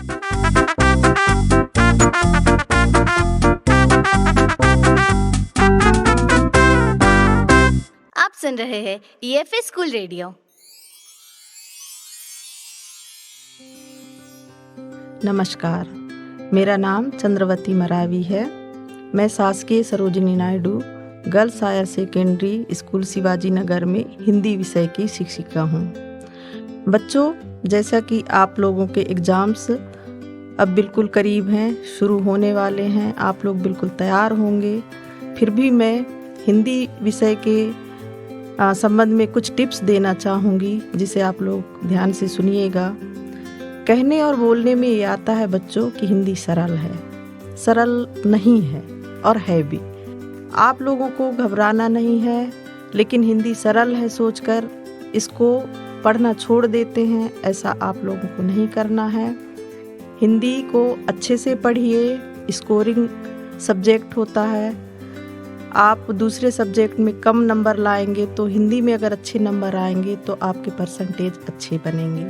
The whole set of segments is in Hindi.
आप सुन रहे हैं EFA स्कूल रेडियो। नमस्कार, मेरा नाम चंद्रवती मरावी है। मैं शासकीय Sarojini Naidu girls higher secondary school Shivaji Nagar में हिंदी विषय की शिक्षिका हूँ। बच्चों, जैसा कि आप लोगों के एग्ज़ाम्स अब बिल्कुल करीब हैं, शुरू होने वाले हैं, आप लोग बिल्कुल तैयार होंगे। फिर भी मैं हिंदी विषय के संबंध में कुछ टिप्स देना चाहूँगी, जिसे आप लोग ध्यान से सुनिएगा। कहने और बोलने में ये आता है बच्चों कि हिंदी सरल है, सरल नहीं है और है भी। आप लोगों को घबराना नहीं है, लेकिन हिंदी सरल है सोचकर इसको पढ़ना छोड़ देते हैं, ऐसा आप लोगों को नहीं करना है। हिंदी को अच्छे से पढ़िए, स्कोरिंग सब्जेक्ट होता है। आप दूसरे सब्जेक्ट में कम नंबर लाएंगे तो हिंदी में अगर अच्छे नंबर आएंगे तो आपके परसेंटेज अच्छे बनेंगे।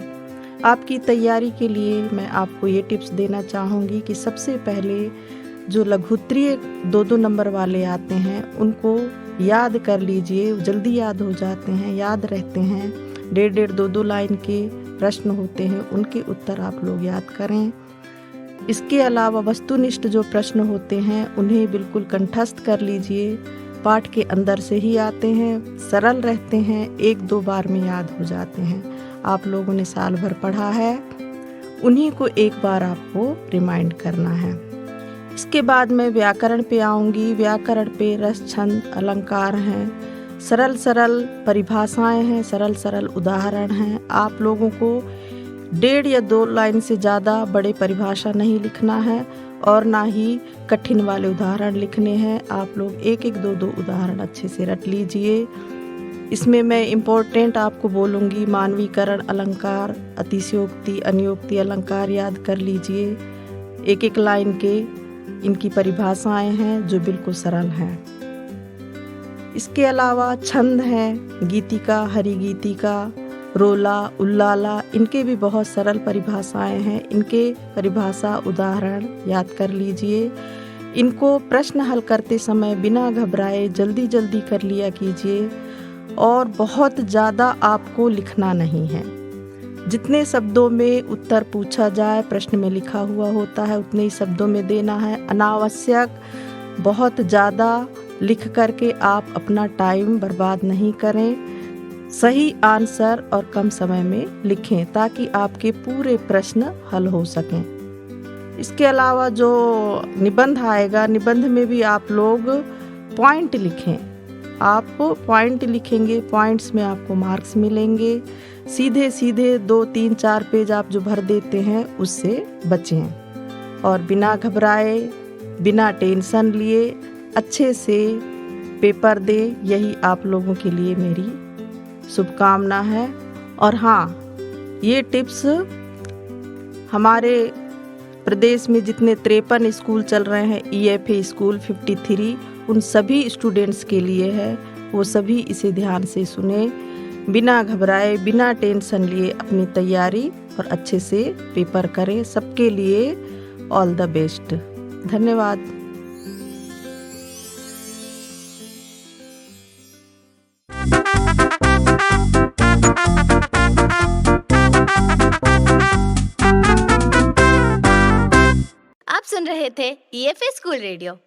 आपकी तैयारी के लिए मैं आपको ये टिप्स देना चाहूँगी कि सबसे पहले जो लघुत्तरीय 2-2 नंबर वाले आते हैं उनको याद कर लीजिए, जल्दी याद हो जाते हैं, याद रहते हैं। 1.5 2-2 लाइन के प्रश्न होते हैं, उनके उत्तर आप लोग याद करें। इसके अलावा वस्तुनिष्ठ जो प्रश्न होते हैं उन्हें बिल्कुल कंठस्थ कर लीजिए, पाठ के अंदर से ही आते हैं, सरल रहते हैं, 1-2 बार में याद हो जाते हैं। आप लोगों ने साल भर पढ़ा है, उन्हीं को एक बार आपको रिमाइंड करना है। इसके बाद मैं व्याकरण पे आऊँगी। व्याकरण पे रस, छंद, अलंकार हैं, सरल सरल परिभाषाएं हैं, सरल सरल उदाहरण हैं। आप लोगों को 1.5 या 2 लाइन से ज़्यादा बड़े परिभाषा नहीं लिखना है और ना ही कठिन वाले उदाहरण लिखने हैं। आप लोग 1-1 2-2 उदाहरण अच्छे से रट लीजिए। इसमें मैं इम्पोर्टेंट आपको बोलूँगी, मानवीकरण, अलंकार, अतिशयोक्ति, अनियोक्ति अलंकार याद कर लीजिए। 1-1 लाइन के इनकी परिभाषाएं हैं जो बिल्कुल सरल हैं। इसके अलावा छंद हैं, गीतिका, हरिगीतिका, रोला, उल्लाला, इनके भी बहुत सरल परिभाषाएं हैं। इनके परिभाषा उदाहरण याद कर लीजिए। इनको प्रश्न हल करते समय बिना घबराए जल्दी जल्दी कर लिया कीजिए और बहुत ज़्यादा आपको लिखना नहीं है। जितने शब्दों में उत्तर पूछा जाए, प्रश्न में लिखा हुआ होता है, उतने ही शब्दों में देना है। अनावश्यक बहुत ज़्यादा लिख करके आप अपना टाइम बर्बाद नहीं करें। सही आंसर और कम समय में लिखें ताकि आपके पूरे प्रश्न हल हो सकें। इसके अलावा जो निबंध आएगा, निबंध में भी आप लोग पॉइंट लिखें। आप पॉइंट लिखेंगे, पॉइंट्स में आपको मार्क्स मिलेंगे। सीधे सीधे 2, 3, 4 पेज आप जो भर देते हैं उससे बचें और बिना घबराए, बिना टेंशन लिए अच्छे से पेपर दें। यही आप लोगों के लिए मेरी शुभकामना है। और हाँ, ये टिप्स हमारे प्रदेश में जितने 53 स्कूल चल रहे हैं, EFA स्कूल 53, उन सभी स्टूडेंट्स के लिए है। वो सभी इसे ध्यान से सुने, बिना घबराए, बिना टेंशन लिए अपनी तैयारी और अच्छे से पेपर करें। सबके लिए ऑल द बेस्ट। धन्यवाद। आप सुन रहे थे EFA स्कूल रेडियो।